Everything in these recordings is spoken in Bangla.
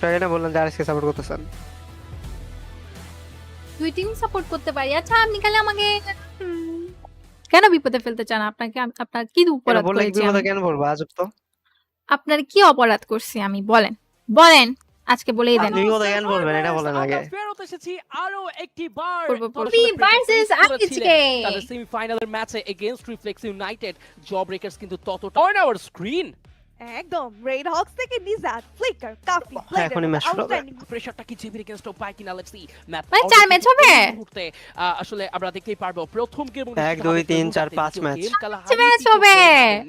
একটু আগে না বললেন যে আরএসকে সাপোর্ট করতেছেন। দুই টিম সাপোর্ট করতে পারি। আচ্ছা আপনি খালি আমাকে কেন বিপদে ফেলতে চান? আপনাকে আপনার কি কেন অপরাধ বললে করেছি বিপদে আমি? কেন পড়বো? আজব তো। আপনার কি অপরাধ করছি আমি? বলেন বলেন, আজকে বলেই দেন। আপনি বিপদে কেন পড়বেন এটা বলেন আগে। ফেরত এসেছি আরো একটি বার পড়বো, পড়বো। দর্শকরা versus face করেছিলেন আজকে। তাদের সেমিফাইনালের ম্যাচে against reflex United. Job breakers কিন্তু ততটা অন আওয়ার স্ক্রিন একদম রেড হক্স থেকে নিজাত ফ্লিকার কাফি এখনই ম্যাচ শুরু হবে। প্রেসারটা কি জিবির এগেইনস্ট পায় কিনা, লেটস সি। ম্যাচ মানে 4 ম্যাচ হবে? আসলে আমরা দেখতেই পারবো প্রথম গেম 1 2 3 4 5 ম্যাচ। ম্যাচ হবে।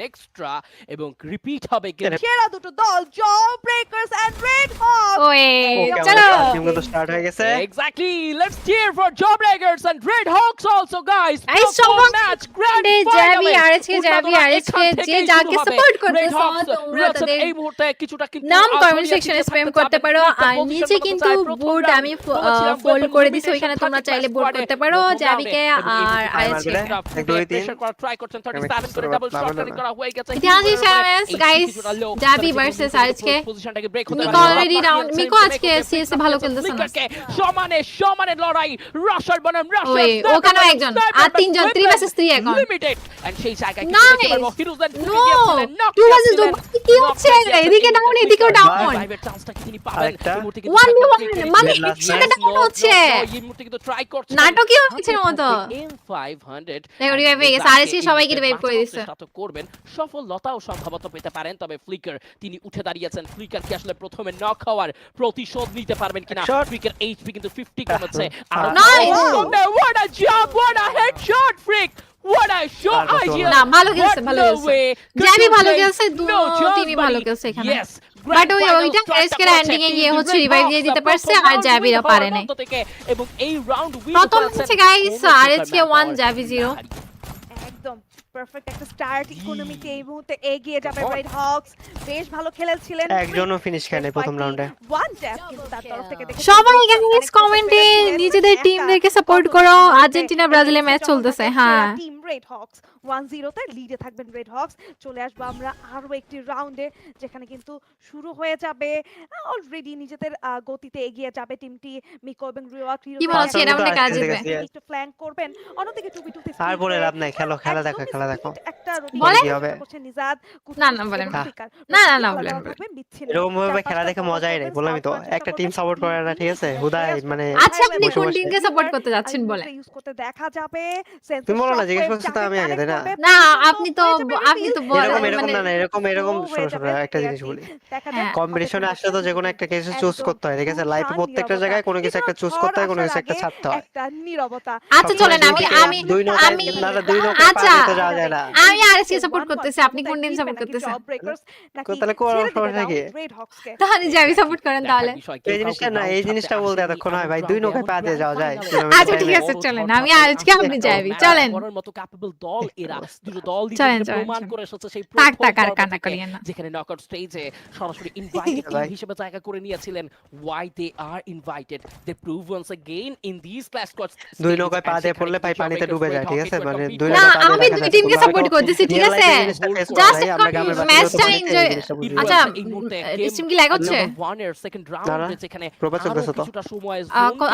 এক্সট্রা এবং রিপিট হবে গেম। সেরা দুটো দল Jawbreakers and Red Hawks. ওয়ে ওকে চলো। আমাদের টিম কিন্তু স্টার্ট হয়ে গেছে। Exactly. Let's cheer for Jawbreakers and Red Hawks also, guys. Guys, Proper match, grand day জাবি finale. আরএসকে জাবি উন্মাদনা আরএসকে এখান যে থেকেই যাকে শুরু হবে। সাপোর্ট Red করতেছো Hawks, তোমরা Red Hawks তাদের এই মুহূর্তে কিছুটা কিন্তু নাম কমেন্ট ছড়িয়ে সেকশনে ছিটিয়ে স্প্যাম থাকতে করতে চাবেন। পারো। একটা আর position নিচে বলতে কিন্তু চাই, প্রথম বোর্ড round আমি বলেছিলাম ফোল্ড weapon করে দিছি, limitation ওইখানে তোমরা 30 চাইলে per বোর্ড squad-এ করতে পারো প্রথম জাবিকে round-এ। এবং এই আর দুটি আরএসকে। extra এক, দুই, তিন। pressure করার try করছেন, 37 করে আমি double shot পারবো না। করা হয়ে গেছে। ইতিহাসই Keeper-এর সেরা উপরে ম্যাচ, এই guys, কিছুটা low, জাবি তারা versus কিন্তু আরএসকে। position-টাকে break হতে মিকো পারে। already round, Rafael মিকো break আজকে হতে CS এ break ভালো হতে খেলতেছে না। ফ্লিকারকে সমানে লড়াই রাশার বনাম রাশার ওই, ওখানেও একজন, আর তিনজন, 3 versus 3 এখন। লিমিটেড এন্ড সেই জায়গায় Nice! দেখতে পারবো হিরোজেন No! 2 versus 2 কি হচ্ছে? এদিকে ডাউন এদিকেও ডাউন। লাইভের চান্সটা কি তিনি পাবেন আরেকটা। এই মুহূর্তে কিন্তু 1v1 মানে Last একসাথে match, ডাউন হচ্ছে। এই মুহূর্তে কিন্তু ট্রাই করছে নাটকীয় হচ্ছের মতো। M500 দেখো, revive হয়ে গেছে। আরএসকে সবাইকে revive করে দিছে। চেষ্টা তো করবেন, সফলতাও সম্ভবত পেতে পারেন, তবে ফ্লিকার তিনি উঠে দাঁড়িয়েছেন। ফ্লিকার কি আসলে প্রথমে নক হওয়ার প্রতিশোধ নিতে পারবেন কিনা? Shot. ফ্লিকার এইচপি কিন্তু 50 কমেছে। আর Nice! what a jump, what a headshot, Frick! What a shot! আর কিছু না, ভালো খেলছে, ভালো খেলছে। জাবি ভালো খেলছে, টিমই ভালো খেলছে এখানে। But ওই ওইটা আরএসকে এন্ডিং এ গিয়ে হচ্ছে রিভাইভ দিয়ে দিতে পারছে, আর জাবিরা পারে নাই। এবং এই রাউন্ড উইন প্রথম হচ্ছে গাইস আরএসকে 1 জাবি 0। একদম পারফেক্ট একটা স্টার্ট ইকোনমিতে এই মুহূর্তে এগিয়ে যাবে রেড হক্স। বেশ ভালো খেলেছিলেন একজনও ফিনিশ খায় নাই প্রথম রাউন্ডে। ওয়ান ট্যাপ কিন্তু তার তরফ থেকে দেখে সবাই গাইস কমেন্টে নিজেদের টিমদেরকে সাপোর্ট করো। আর্জেন্টিনা ব্রাজিলের ম্যাচ চলতেছে। হ্যাঁ, টিম রেড হক্স 1-0 তে লিডে থাকবেন রেড হক্স। চলে আসবো আমরা আরো একটি রাউন্ডে যেখানে কিন্তু শুরু হয়ে যাবে অলরেডি নিজেদের গতিতে এগিয়ে যাবে টিমটি। মিকো এবং রিওয়া কি মনে হচ্ছে এই রাউন্ডে কাজ জিতবে? একটু ফ্ল্যাঙ্ক করবেন, অন্যদিকে 2v2 তে আর বলে লাভ নাই, খেলা দেখো, খেলা দেখো। একটা বলে? কি হবে? করছে নিজাদ। না, না, বলেন না। না, না, না, বলেন, বলেন। এরকম ভাবে খেলা দেখে মজাই নেই, বললামই তো। একটা টিম সাপোর্ট করে না, ঠিক আছে? হুদাই মানে আচ্ছা আপনি কোন বসে বসে। টিমকে সাপোর্ট করতে যাচ্ছেন বলেন? ইউজ করতে দেখা যাবে। তুমি বলো না, জিজ্ঞেস করছো তো আমি আগে, তাই না? না, আপনি তো বলেন এরকম মানে না, এরকম শোনো শোনো, একটা জিনিস বলি। হ্যাঁ। কম্পিটিশনে আসলে তো যে কোনো একটা কিছু চুজ করতে হয়, ঠিক আছে? লাইফে প্রত্যেকটা জায়গায় কোনো কিছু একটা চুজ করতে হয়, কোনো কিছু একটা ছাড়তে হয়। একটা নীরবতা। আচ্ছা চলেন আমি দুই নৌকায় আমি না, দুই নৌকায় আচ্ছা পার হতে যাওয়া যায় না। আমি আরএসকে সাপোর্ট করতেছি। আপনি কোন টিম সাপোর্ট করতেছেন? তাহলে কোন সমস্যা কি? তাহলে জাবি সাপোর্ট করেন তাহলে। এই জিনিসটা না, এই জিনিসটা বলতে এতক্ষণ হয় ভাই, দুই নৌকায় পা দিয়ে যাওয়া যায়। আচ্ছা ঠিক আছে চলেন, আমি আজকে আপনি যাবি চলেন। করার মতো ক্যাপেবল দল এরা, দুটো দল চলেন, নিজেদের চলেন, প্রমাণ চলেন। করে এসেছে সেই থাক, প্রথম থাক, আর পর্ব কান্না থেকে, করিয়েন না। যেখানে নকআউট স্টেজে সরাসরি ইনভাইটেড ভাই। হিসেবে জায়গা করে নিয়েছিলেন। why they are invited, they prove once again in these class squads দুই নৌকায় পা দিয়ে পড়লে ভাই পানিতে ডুবে যায়, ঠিক আছে? মানে দুই না নৌকায় পা দিয়ে আমি দেখা দুই যায়। টিমকে সাপোর্ট করতেছি, ঠিক Real আছে? life এই জিনিসটা face করা জাস্ট যায়, আমরা গ্রামের বাচ্চারা ম্যাচটা তো এনজয়। এই জিনিসটা বুঝি। আচ্ছা এই মুহূর্তে স্ট্রিম কি ল্যাগ হচ্ছে? সেকেন্ড না, রাউন্ডে না, যেখানে প্রপার চলতেছে তো। কিছুটা সময়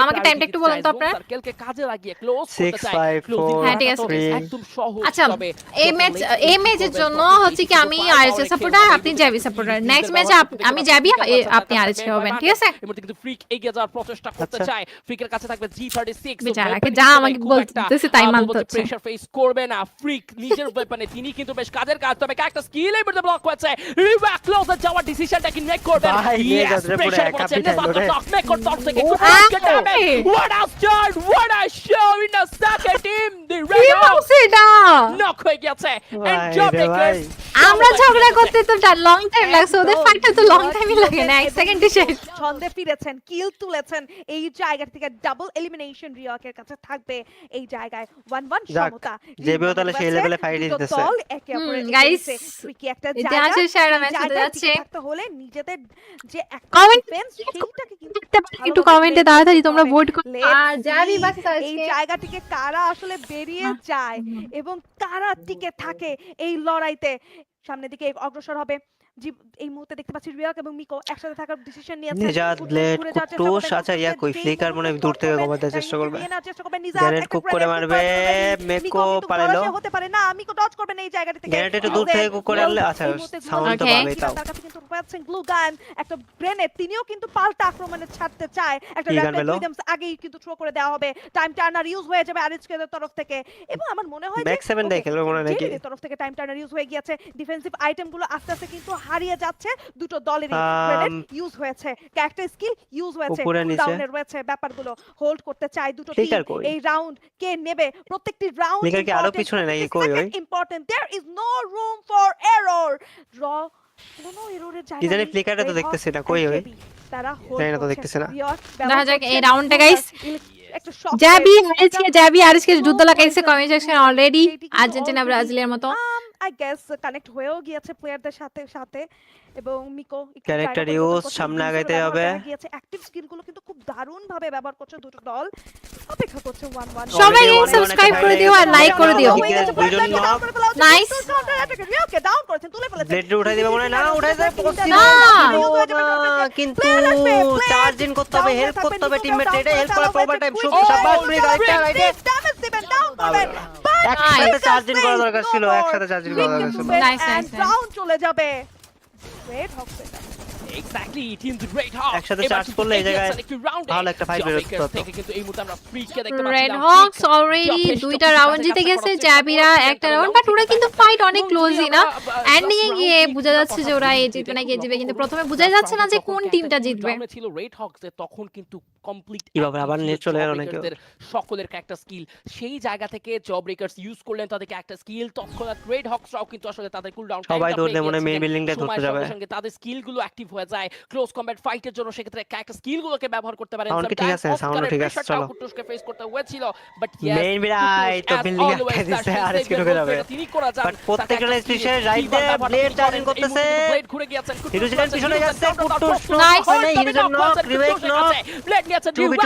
আমাকে টাইমটা একটু বলুন তো আপনারা। সার্কেলকে কাজে লাগিয়ে ক্লোজ 6, করতে চায়। 5, Closing 4, হ্যাঁ, ঠিক আছে। 3 একদম সহজ। আচ্ছা তবে এই ম্যাচের জন্য হচ্ছে কি আমি আরএসএ সাপোর্টার, আপনি জাবি সাপোর্টার। নেক্সট ম্যাচে আমি জাবি, আপনি আরএসএ হবেন, ঠিক আছে? এই মুহূর্তে কিন্তু ফ্রিক এগিয়ে যাওয়ার প্রচেষ্টা করতে আচ্ছা। চায়। ফ্রিকের কাছে থাকবে G36 বেচারাকে যা আমাকে বলতেছে তাই মানতে হচ্ছে। প্রেসার ফেস করবে না। ফ্রিক নিজের ওয়েপনে তিনি কিন্তু বেশ কাজের কাজ, তবে একটা স্কিল এর মধ্যে ব্লক হয়েছে। রিভা ক্লোজার যাওয়ার ডিসিশনটা কি মেক করবেন? ভাই, নিয়ে Yes, যাচ্ছে পুরো pressure একা পড়ছে। পিঠায় নেভানো ধরে। knock make করতে থেকে ও, get damage. What a start, what a show in the second team. The কি Red Hawks বলছে এটা? knock হয়ে গেছে। ভাই And রে Jawbreakers ভাই। আমরা ঝগড়া করতে তো লং টাইম লাগছে, ওদের ফাইটটা তো লং টাইমই লাগে না, 1 সেকেন্ডে শেষ। ছন্দে ফিরেছেন, কিল তুলেছেন। এই জায়গা থেকে ডাবল এলিমিনেশন রিওকের কাছে থাকবে এই জায়গায় 1-1 যাক, সমতা। জেবিও তাহলে সেই লেভেলে ফাইট দুটো দিতেছে। দল একে অপরের গাইস, ট্রিকি একটা ইতিহাসের সেরা ম্যাচ হতে যাচ্ছে। থাকতে হলে নিজেদের যে একটা Comment ডিফেন্স সেইটাকে কিন্তু একটু কমেন্টে তাড়াতাড়ি তোমরা ভোট করো। Let's আর জাবি see বাসি এই আজকে জায়গাটিকে কারা আসলে বেরিয়ে যায় এবং কারা টিকে থাকে এই লড়াইতে। সামনের দিকে অগ্রসর হবে এই মুহূর্তে দেখতে পাচ্ছি রিয়াক এবং মিকো একসাথে থাকার ডিসিশন নিয়েছে। নিজাত, কুট্টুস ব্লেড, ঘুরে যাওয়ার চেষ্টা কুট্টুস, করবেন, আচ্ছা, কুট্টুসকে কুই যেই ফ্লিকার মনে হয় মুহূর্তে দূর থেকে spot কভার দেওয়ার করবেন, চেষ্টা করবে। নিয়ে নেওয়ার চেষ্টা করবেন। নিজাত গ্রেনেড একটা কুক করে grenade মারবে, কিন্তু ready। মেকো মিকো কিন্তু পালাইলো। ভরসা হতে পারে না, মিকো ডজ করবেন এই জায়গাটা থেকে। গ্রেনেড একটু দূর Joseph থেকে কুক করে আনলে, Will আচ্ছা এই মুহূর্তে সাউন্ড তো Okay. ভালোই তাও। তার কাছে কিন্তু পাচ্ছেন গ্লু গান, একটা গ্রেনেড, তিনিও কিন্তু পাল্টা আক্রমণে ছাড়তে চায়। একটা কি gun র্যাপিড পেলো? রিদমস আগেই কিন্তু থ্রো করে দেওয়া হবে, টাইম টার্নার ইউজ হয়ে যাবে আরিজকের তরফ থেকে। এবং আমার মনে হয় যে Max 7 দিয়ে খেলবে মনে হয় নাকি? জেবির তরফ থেকে টাইম টার্নার ইউজ হয়ে গিয়েছে, ডিফেন্সিভ আইটেমগুলো আস্তে আস্তে কিন্তু হারিয়ে যাচ্ছে দুটো দলেরই। গ্রেনেড ইউজ হয়েছে, ক্যারেক্টার স্কিল ইউজ হয়েছে, উপরে নিচে। ডাউনে রয়েছে, ব্যাপারগুলো হোল্ড করতে চায় দুটো Flicker টিম। কই? এই রাউন্ড কে নেবে, প্রত্যেকটি রাউন্ড Flicker কি আরো পিছনে নাকি? কই ওই? Important, there is no room for error. ড্র কোনো এররের জায়গা কি জানি নেই। ফ্লিকারটা তো Red দেখতেছি Hawks না, কই and ওই? JB, তারা জানি না তো হোল্ড দেখতেছি না। দেখা যাক এই রাউন্ডটা গাইস। জ্যাবি হারিয়েছে, জ্যাবি আরিজকে যুদ্ধ লাগাইছে কমেন্ট সেকশন অলরেডি আর্জেন্টিনা ব্রাজিলের মতো। আই গেস কানেক্ট হয়েও গিয়েছে প্লেয়ারদের সাথে সাথে। এবং মিকো Character use, সামনে আগাইতে হবে। গিয়েছে, অ্যাক্টিভ স্কিলগুলো কিন্তু খুব দারুণ ভাবে ব্যবহার করছে দুটো দল। অপেক্ষা করছে 1-1। সবাই Already one সাবস্ক্রাইব one করে একটা দিও আর high লাইক করে দিও। হয়ে গেছে, দুইজন knock। Nice. ডাউন করেছেন, তুলে ফেলেছেন। ব্লেড উঠাই দিবে মনে হয়, না উঠাই যায় পড়ছিল না। কিন্তু চার্জিং করতে হবে, হেল্প করতে হবে টিমমেট, এটা হেল্প করা প্রপার টাইম। শাবাশ ফ্রিক, আরেকটা রাইটে ড্যামেজ দিবেন, ডাউন করবেন। একসাথে চার্জিং করা দরকার ছিল, একসাথে চার্জিং করা দরকার ছিল। Nice, nice, nice. ডাউন চলে যাবে red hawks. Exactly team the great hawk একসাথে চার্জ করলে এই জায়গায় ভালো একটা ফাইট বেরোতে হতো। কিন্তু এই মুহূর্তে আমরা ফ্রিককে দেখতে রেড পাচ্ছি। হকস অলরেডি দুইটা রাউন্ড জিতে গেছে, জ্যাবিরা একটা রাউন্ড, বাট ওরা কিন্তু ফাইট অনেক ক্লোজই না। এন্ডিং এ গিয়ে বোঝা যাচ্ছে যে ওরা এই জিতবে না গিয়ে জিতবে, কিন্তু প্রথমে বোঝা যাচ্ছে না যে কোন টিমটা জিতবে। ছিল রেড হকস তখন কিন্তু কমপ্লিট কিভাবে আবার net চলে এলো নাকি? সকলের একটা স্কিল, সেই জায়গা থেকে জব ব্রেকার্স ইউজ করলেন তাদের একটা স্কিল, তৎক্ষণাৎ রেড হকসরাও কিন্তু আসলে তাদের কুল ডাউন সবাই দৌড়লে মনে হয় মেইন বিল্ডিংটা ধরতে যাবে। সঙ্গে তাদের স্কিলগুলো অ্যাক্টিভ হয়ে যায় ক্লোজ কমব্যাট ফাইটের জন্য, সেক্ষেত্রে একটা স্কিলগুলোকে ব্যবহার করতে পারেন। Sound কি ঠিক আছে? Sound ঠিক আছে, চলো। কুটুসকে ফেস করতে হয়েছিল, বাট Main বিরাই তো building এ আটকে দিছে, আর আজকে ঢুকে যাবে। তিনি করা যান, But প্রত্যেকটা স্টেশনে রাইট দে ব্লেড চার্জিং করতেছে। ব্লেড ঘুরে গিয়েছেন, হিরোজিনের পিছনে যাচ্ছে, কুটুস Nice. হয় নাই, হিরোজিন নক, রিভেক নক। ব্লেড নিয়েছে 2v2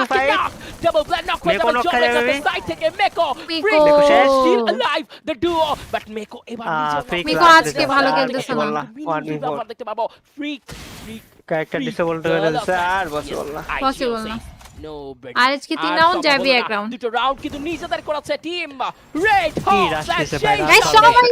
ডাবল ব্লেড নক হয়ে মেকো যাবে knock জব খাই যাবে। ব্রেকার্স সাইড থেকে মেকো মেকো শেষ। still alive the duo, but মেকো এবার নিজে freak মেকো last আজকে result, ভালো আর খেলতেছে কিছু না। বললা, 1v4 দেখতে পাবো ফ্রিক ক্যারেক্টার ডিসেবল হয়ে যাচ্ছে, আর পসিবল না। Possible না। আর আজকে 3 রাউন্ড, জ্যাবি 1 রাউন্ড। দুটো রাউন্ড কিন্তু নিজেদের করেছে টিম রেড কি হকস। rush দিছে ভাই, গাইস rush সবাই হবে।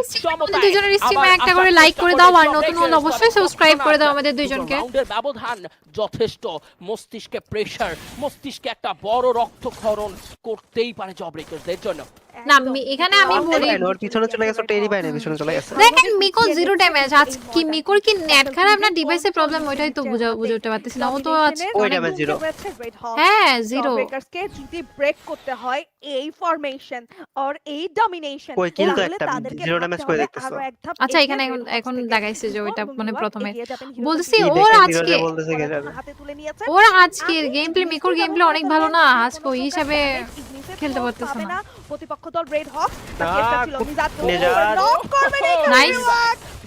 দুজনের স্ট্রিমে একটা করে লাইক করে দাও, আর নতুন হলে অবশ্যই সাবস্ক্রাইব করে দাও আমাদের দুইজনকে। রাউন্ডের ব্যবধান যথেষ্ট, মস্তিষ্কে প্রেসার, মস্তিষ্কে একটা বড় রক্তক্ষরণ করতেই পারে জব ব্রেকার্সদের জন্য। না এখানে আমি বলি, ওর পিছনে চলে গেছে, টেরি পায় না, পিছনে চলে গেছে। দেখেন মিকো 0 ড্যামেজ। আজ কি মিকোর কি নেট খারাপ না ডিভাইসের প্রবলেম, ওইটাই তো বুঝে উঠতে পারতেছি না। ও তো আজ ওই damage zero। হ্যাঁ 0। ব্রেকার্সকে যদি ব্রেক করতে হয় এই ফরমেশন আর এই ডমিনেশন, ওই kill তো একটা, zero damage করে দেখতেছো। আচ্ছা এখানে এখন দেখাইছে যে ওইটা মানে প্রথমে বলছি কি ওর দেখে আজকে হিরোজে বলতেছে কে জানে। হাতে তুলে নিয়েছে। ওর আজকের গেম প্লে, মিকোর গেম প্লে অনেক ভালো না আজকে, ওই হিসাবে খেলতে পারতেছে না। প্রতিপক্ষ দল রেড হক খুব নিজাত। Nice.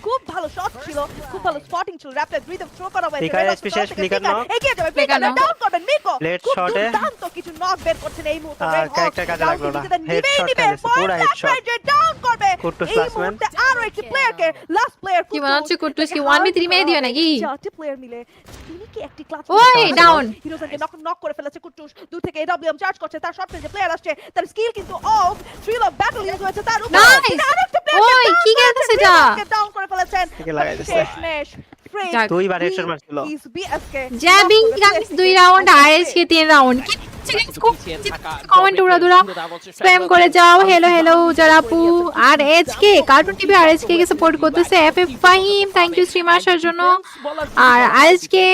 খুব ভালো শট ছিল, খুব ভালো স্পটিং ছিল, র্যাপিড রিদম থ্রো করা হয়েছে। Flicker special, flicker knock। এগিয়ে যাবে, Flicker ফ্লিকার knock। ডাউন করবেন মিকো। Blade খুব shot এ। দুর্দান্ত কিছু নক বের করছেন এই মুহূর্তে আর রেড হক। character কাজে লাগলো না। Headshot খেলেছে, পুরা headshot। ডাউন করবে কুট্টুস এই last man। মুহূর্তে আরো একটি প্লেয়ারকে, লাস্ট প্লেয়ার কি মনে হচ্ছে কুট্টুস কি 1v3 মেরে দিবে নাকি? চারটি প্লেয়ার মিলে তিনি কি একটি ক্লাচ ওই, down। হিরোজনকে নক করে ফেলেছে কুট্টুস। দূর থেকে এডব্লিউএম চার্জ করছে, তার শট যে প্লেয়ার আসছে, তার স্কিল কিন্তু of, thrill of battle use হয়েছে তার উপর। Nice। তিনি আরেকটা ওই, কি খেলতেছে এটা? ডাউন করে ফেলেছেন। একে লাগাই দিছে। শেষমেশ ফ্রিক যাক। দুইবার হেডশট মারছিল। ইজ বিএসকে জ্যাবিং গাইস 2 রাউন্ড, আর আজকে 3 রাউন্ড। কমেন্ট উড়াদুরা স্প্যাম করে যাও। হ্যালো হ্যালো জারাপু আর এজকে কার্টুন টিভি আর এজকে কে সাপোর্ট করতেছে। FF Fahim thank you stream আসার জন্য। আর আজকে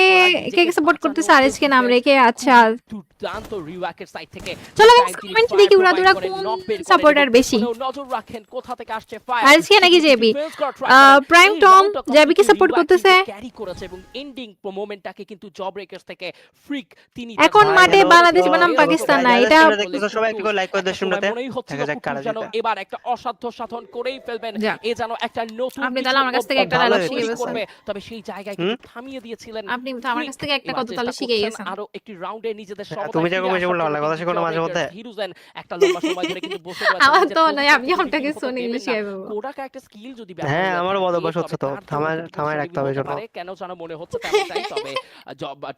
কে কে সাপোর্ট করতেছে আর এজকে নাম রেখে। আচ্ছা দুর্দান্ত রিওয়াকের সাইড থেকে চলো guys, comment দেখি উড়াদুরা কোন সাপোর্টার বেশি। নজর রাখেন কোথা থেকে আসছে ফায়ার। আর আজকে নাকি জেবি প্রাইম টম জেবিকে সাপোর্ট করতেছে। ক্যারি করেছে এবং এন্ডিং মোমেন্টটাকে কিন্তু জব ব্রেকার্স থেকে ফ্রিক তিনি এখন মাঠে বাংলাদেশ বললাম পাকিস্তান না, এটা দেখতেছো সবাই একটু লাইক করে দেন শুনতে মনেই হচ্ছিল দেখা যাক কারা যেন জিতে এবার একটা অসাধ্য সাধন করেই ফেলবেন, যাক। এ যেন একটা নতুন আপনি কিছু তাহলে আমার কাছ থেকে একটা ভালো ডায়লগ হয়েছে। শিখে গেছেন। করবে, তবে সেই জায়গায় কিন্তু থামিয়ে দিয়েছিলেন। আপনি তো আমার কাছ থেকে একটা এবার কথা তাহলে চেষ্টা শিখে করছেন গেছেন। আরো একটি রাউন্ডে নিজেদের সমতায় তুমি ফিরে যেরকম বেশি আসার বললে জন্য ভালো কথা কিন্তু শেখো না মাঝে Jawbreakers, মধ্যে। হিরোজেন একটা লম্বা সময় ধরে কিন্তু বসে রয়েছে, আমার নিজের তো নয়, position আমি কিন্তু আপনাকে হতে শুনে দেবেন না। শিখে দেবো। কোডাকা একটা স্কিল যদি হ্যাঁ, ব্যবহার আমারও করে বদভ্যাস থাকে, হচ্ছে তবে তো। তার জন্য কিন্তু থামায় রাখতে হবে হতে জন্য। পারে। কেন যেন মনে হচ্ছে তেমনটাই, তবে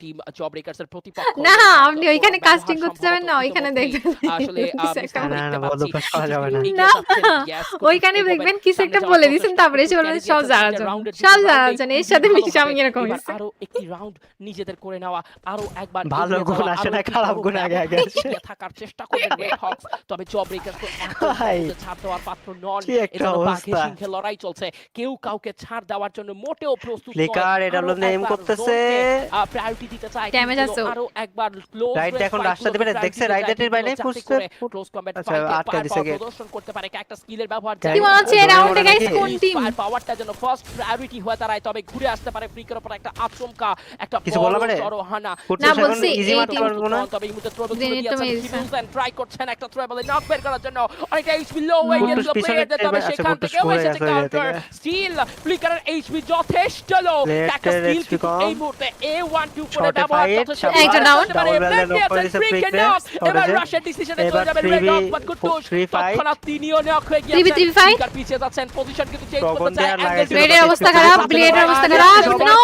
টিম জবব্রেকার্স এর প্রতিপক্ষ না, Red Hawks আপনি এর ওইখানে ব্যবহার কাস্টিং করতে যাবেন না, সম্ভবত ওইখানে ইতিমধ্যেই দেখবেন আসলে কিছু একটা আমরা না, দেখতে না, পাচ্ছি বদভ্যাস করা যাবে না। এগিয়ে না, যাচ্ছেন, yes, ওইখানে এগোবেন, দেখবেন কিছু সামনে একটা যাওয়ার বলে প্রচেষ্টা দিয়েছেন, তারপরে এসে বলবেন ক্যারি সব দিয়েছেন, জানার তিনটে জন্য। রাউন্ডের সব দুটো জানার রাউন্ডেই জন্য, এর খুবই সাথে মিশে ভালোভাবে আমি এরকম এবার হয়েছে। আরো একটি রাউন্ড নিজেদের করে নেওয়া, আরো একবার ভালো এগিয়ে গুণ যাওয়া, আসে আরো না, একটি খারাপ বড় গুণ আগে আগে ব্যবধানে আসে। এগিয়ে থাকার চেষ্টা করবেন রেড হক্স, তবে জবব্রেকার্স তো এত ভাই, সহজে ছাড় দেওয়ার পাত্র নন। কি একটা এজন্য বাঘে অবস্থা। সিংহে লড়াই চলছে, কেউ কাউকে ছাড় দেওয়ার জন্য মোটেও প্রস্তুত নয়। ফ্লিকার এটা আরো লোনে এম একবার করতেছে। জোনকে প্রায়োরিটি দিতে চায়, Damage কিন্তু আছে। আরো একবার ক্লোজ রাইট এখন রাস্তা দিবে, দেখছে রাইট এর বাইরে ফুসছে। ক্লোজ কমব্যাট আচ্ছা, ফাইটে আটকে দিছে গিয়ে। প্রদর্শন করতে পারে একটা স্কিলের ব্যবহার কি কি মনে হচ্ছে এই জোরে রাউন্ডে মনে গাইস নাকি? কোন টিম? ফায়ার পাওয়ারটা যেন ফার্স্ট প্রায়োরিটি হয়ে দাঁড়ায়, তবে ঘুরে আসতে পারে ফ্রিকের উপর একটা আচমকা, একটা কিছু বলা বড় পারে? সড় হানা। কুট্টুস এখন বলছি, easy এই মারতে team- পারবো না। তবে এই মুহূর্তে থ্রো Grenade দিয়ে তো দিয়েছেন মেরেছে। হিরোজেন, ট্রাই করছেন একটা থ্রোবলে নক বের করার জন্য, অনেকটা এইচপি লো হয়ে কুট্টুস গেছিল পিছনে প্লেয়ারদের, তবে আচ্ছা, সেখান কুট্টুস থেকে ঘুরে এসেছে গেছে ওই জায়গা কাউন্টার থেকে। স্টিল। ফ্লিকারের এইচপি যথেষ্ট লো, একটা Left-এর স্কিল HP কিন্তু কম। এই মুহূর্তে A12 করে Short-এ ব্যবহার fight, যথেষ্ট শাবাশ। একটা down। করতে পারে। Double barrel Black knock করে দিয়েছেন, দিয়েছে Freak-কে Freak-রে। knock। Short এবার হয়েছে। রাশের ডিসিশনে এবার চলে যাবে 3v, রেড হক, বাট কুট্টুস 3 fight। তৎক্ষণাৎ তিনিও knock হয়ে 3v3 গিয়েছেন। fight। ফ্লিকার পিছিয়ে যাচ্ছেন, পজিশন কিন্তু চেঞ্জ প্রবণ করতে চায়। দেয়ার অ্যাঙ্গেল লাগাইছিল। ব্লেডের অবস্থা খারাপ, ব্লেডের অবস্থা খারাপ। No!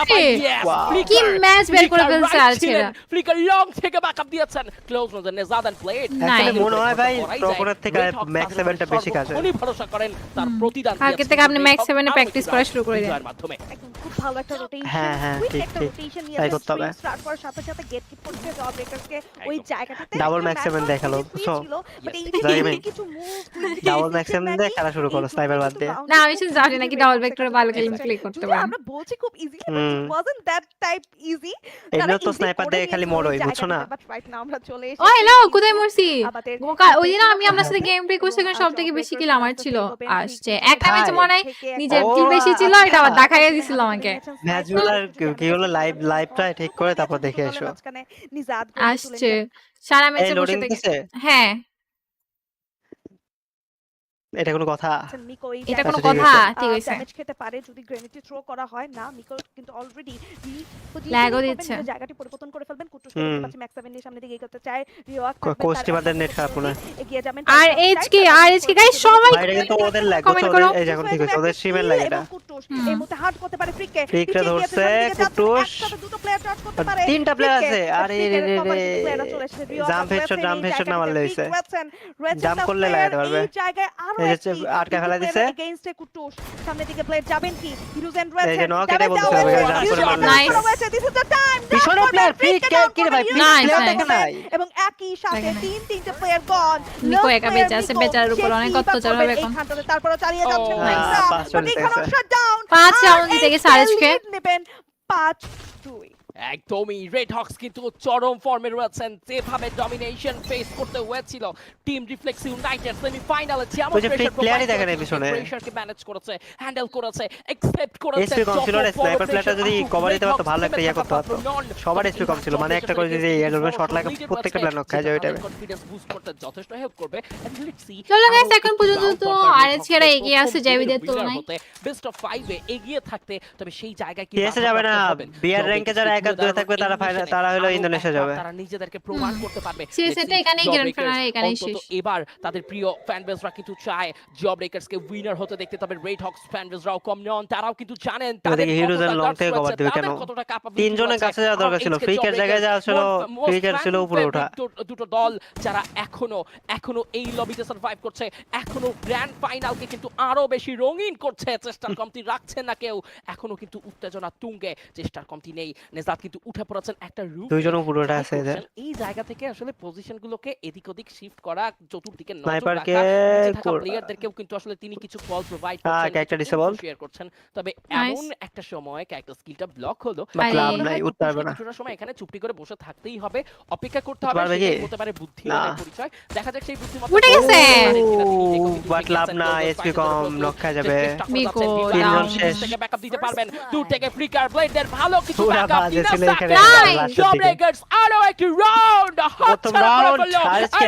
ওকে! কি match বের করে ফেলছে আলছেরা। ফ্লিকার লং থেকে ব্যাকআপ দিয়েছেন, close no the Nejad and played. Nice. মনে হয় ভাই প্রকনের থেকে Max 7টা বেশি কাজে। উনি ভরসা করেন, তার প্রতিদান কালকে থেকে আপনি Max 7 এ practice করা শুরু করে দিন। বিজয়ের মাধ্যমে। একদম খুব ভালো একটা রোটেশন, হ্যাঁ, হ্যাঁ, ঠিক, একটা ঠিক। রোটেশন তাই নিয়ে করতে হবে। স্টার্ট করার সাথে সাথে গেট কিপ করতে জবব্রেকার্সকে ওই একদম। জায়গাটাতে Double Max 7 দেখালো, বুঝছো? কিছু মুভ Double Max 7 দিয়ে খেলা শুরু করো, sniper বাদ দিয়ে। না, আমি শুধু জানি নাকি ডাবল ব্যাক করে ভালো গেম প্লে করতে পারেন। আমরা বলছি খুব easily, but hmm. It wasn't that type easy. এমনিও তো স্নাইপার দিয়ে খালি মরোই, বুঝছো না? বাট রাইট নাও আমরা চলে ও হ্যালো, কোথায় মরছি? আমাদের ওই দিন আমি আপনার সাথে গেম প্লে করছি, কারণ সব থেকে বেশি কিল আমার ছিল। আসছে একটা ম্যাচ মনে হয় নিজের কিল বেশি ছিল, এটা আবার দেখাইয়া দিছিল আমাকে। ম্যাচগুলোর কি হলো, লাইভটা ঠিক করে তারপর দেখে এসো। আসছে সারা এই ম্যাচে বসে লোডিং থেকে। দিছে? হ্যাঁ, এটা কোনো কথা? এটা কোনো আচ্ছা, ঠিক কথা? আছে। ঠিক আছে। ড্যামেজ খেতে পারে যদি গ্রেনেডটি থ্রো করা হয় না। মিকো কিন্তু অলরেডি Lag ও দিচ্ছে। জায়গাটি পরিবর্তন করে ফেলবেন। কুটুস হুম। দেখতে পাচ্ছি ম্যাক্স 7 এর সামনে দিকে এগোতে চায়। রিওয়াক কোস্টিমাদের নেট খারাপ মনে হয়। এগিয়ে যাবেন। আর এইচকে গাইস সবাই বাইরে কিন্তু ওদের ল্যাগ comment হচ্ছে, করো। এই যে এখন ঠিক হচ্ছে, ওদের স্ট্রিমের ল্যাগ এটা। কুটুস হুম। এই মুহূর্তে হার্ট করতে পারে ফ্রিককে। ফ্রিককে ধরছে, কুটুস। একসাথে দুটো প্লেয়ার টাচ করতে পারে। তিনটা player আছে। আরে রে রে রে। জাম্প headshot, jump headshot না মারলে হইছে। Jump করলে লাগাতে পারবে। এই জায়গায় আরো এই যে একটি আটকে ফেলা দিছে। against এ কুটুস। সামনে দিকে প্লেয়ার যাবেন কি? হিরোজেন এই রয়েছে। যে knock এটাই বলতে হবে, jump করে মারলে Nice. হইছে। This is the time. পিছনে প্লেয়ার ফ্রিক কি রে ভাই, Nice, প্লেয়ার nice. দেখে নাই। এবং একই সাথে দেখে নাই। তিনটে প্লেয়ার গন। নিকো একা বেঁচে আছে, বেচারার উপর অনেক অত্যাচার হবে এখন। এইখানটাতে তারপরে চালিয়ে যাচ্ছেন Oh, নাইসা। nice. পাঁচ বাট রান এখানে দিতেছে। শাটডাউন। 5 রাউন্ড জিতে গেছে আরএসকে। নেবেন 5-2। একদমই রেড হক্স কিন্তু চরম ফর্মে রয়েছেন, যেভাবে ডমিনেশন ফেস করতে হয়েছিল টিম রিফ্লেক্স ইউনাইটেড সেমিফাইনালে যেমন ওই যে free player-ই দেখে নাই পিছনে। প্রেসারকে ম্যানেজ করেছে, হ্যান্ডেল করেছে, একসেপ্ট করেছে। SP কম ছিল রে, sniper player-টা যদি cover দিতে পারতো, ভালো একটা ইয়ে করতে পারতো। সবার SP কম ছিল, মানে একটা করে যদি এরকম shot লাগে, প্রত্যেকটা player knock খায় যায় ওই time এ। কনফিডেন্স বুস্ট করতে যথেষ্ট হেল্প করবে। And let's see চলো guys, আরো এখন একটু পর্যন্ত round তো পর Red RSK Hawks-এর রা এগিয়ে আছে প্রথম জেভিদের winner তুলনায়। হতে, বেস্ট অফ 5 এ এগিয়ে থাকতে, তবে সেই জায়গায় কি TS এ যাবে না, বিআর র্যাঙ্কে যারা 1-2 থাকবে তারা ফাইনাল, তারা হলো ইন্দোনেশিয়া যাবে। তারা নিজেদেরকে প্রমাণ করতে পারবে। শেষ Let's এটা see, এখানেই grand Jawbreakers final, এখানেই অন্তত শেষ। এবার তাদের প্রিয় ফ্যান বেসরা কিন্তু চায় জবব্রেকার্সকে উইনার হতে দেখতে, তবে রেড হক্স ফ্যান বেসরাও কম নন, তারাও কিন্তু জানেন এবার দেখি Heroes and Long থেকে cover দিবে কেন? তিনজনের কাছে যাওয়া দরকার ছিল, ফ্রিকের জায়গায় যাওয়া ছিল, ফ্রিকের ছিল উপরে ওঠা। দুটো দল যারা এখনো এই লবিতে সার্ভাইভ করছে, এখনো গ্র্যান্ড ফাইনালকে কিন্তু আরো বেশি রঙিন করছে, চেষ্টার কমতি রাখছে না কেউ, এখনো কিন্তু উত্তেজনা তুঙ্গে, চেষ্টার কমতি নেই। নেজাদ কিন্তু উঠে পড়েছেন একটা রুফ, দুইজন উপরে ওঠা আছে এদের। এই জায়গা থেকে আসলে পজিশনগুলোকে এদিক ওদিক শিফট করা, চতুর্দিকে নজর স্নাইপারকে রাখা, নিচে থাকা প্লেয়ারদেরকেও কিন্তু আসলে তিনি কিছু কল প্রোভাইড করছেন, ক্যারেক্টার disable। শেয়ার করছেন। তবে এমন একটা সময় ক্যারেক্টার স্কিলটা ব্লক হলো, বাট আরে। লাভ নাই, উঠতে পারবে না। কিছুটা সময় এখানে চুপটি করে বসে থাকতেই হবে, অপেক্ষা করতে হবে, পারবে কি? সেটাই হতে পারে বুদ্ধিমানের না। পরিচয়। দেখা যাক সেই বুদ্ধিমত্তা উঠে গেছে। বাট লাভ না, SP কম, লক্ষ্য যাবে। মিকো, তিনজন down। শেষ। থেকে ব্যাকআপ দিতে পারবেন, দূর থেকে ফ্লিকার ব্লেডের ভালো কিছু পুরা ব্যাকআপ বাজে ছিল এখানে Nice! লাস্টের দিকে আরো একটি রাউন্ড প্রথম রাউন্ড আরএসকে